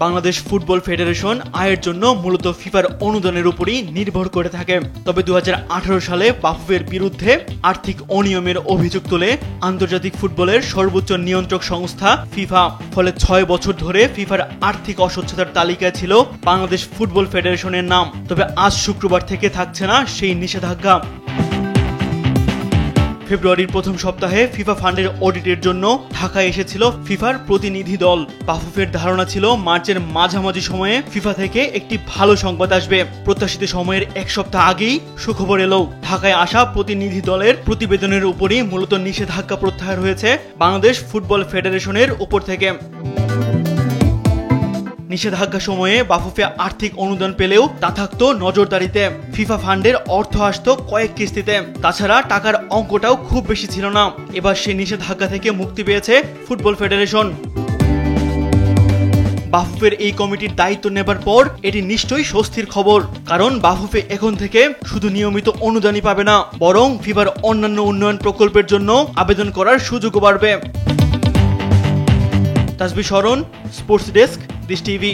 Bangladesh football federation আয়ের জন্য মূলত ফিফার অনুদানের উপরই নির্ভর করে থাকে। তবে 2018 সালে বাফুফের বিরুদ্ধে আর্থিক অনিয়মের অভিযোগ তোলে আন্তর্জাতিক ফুটবলের সর্বোচ্চ নিয়ন্ত্রক সংস্থা ফিফা। ফলে 6 বছর ধরে ফিফার আর্থিক অস্বচ্ছতার তালিকায় ছিল বাংলাদেশ ফুটবল ফেডারেশনের নাম। তবে আজ শুক্রবার থেকে থাকছে না সেই নিষেধাজ্ঞা। ফেব্রুয়ারির প্রথম সপ্তাহে ফিফা ফান্ডের অডিটের জন্য ঢাকায় এসেছিল ফিফার প্রতিনিধি দল। বাফুফের ধারণা ছিল মার্চের মাঝামাঝি সময়ে ফিফা থেকে একটি ভালো সংবাদ আসবে। প্রত্যাশিত সময়ের এক সপ্তাহ আগেই সুখবর এলো। ঢাকায় আসা প্রতিনিধি দলের প্রতিবেদনের উপরই মূলত নিষেধাজ্ঞা প্রত্যাহার হয়েছে বাংলাদেশ ফুটবল ফেডারেশনের উপর থেকে। নিষেধাজ্ঞা সময়ে বাফুফে আর্থিক অনুদান পেলেও তা থাকতো নজরদারিতে। ফিফা ফান্ডের অর্থ আসতো কয়েক কিস্তিতে। তাছাড়া টাকার অঙ্কটাও খুব বেশি ছিল না। এবার সে নিষেধাজ্ঞা থেকে মুক্তি পেয়েছে ফুটবল ফেডারেশন। বাফুফের এই কমিটির দায়িত্ব নেবার পর এটি নিশ্চয়ই স্বস্তির খবর, কারণ বাফুফে এখন থেকে শুধু নিয়মিত অনুদানই পাবে না, বরং ফিফার অন্যান্য উন্নয়ন প্রকল্পের জন্য আবেদন করার সুযোগও বাড়বে। তাসবিহ শরণ, স্পোর্টস ডেস্ক, দিস টিভি।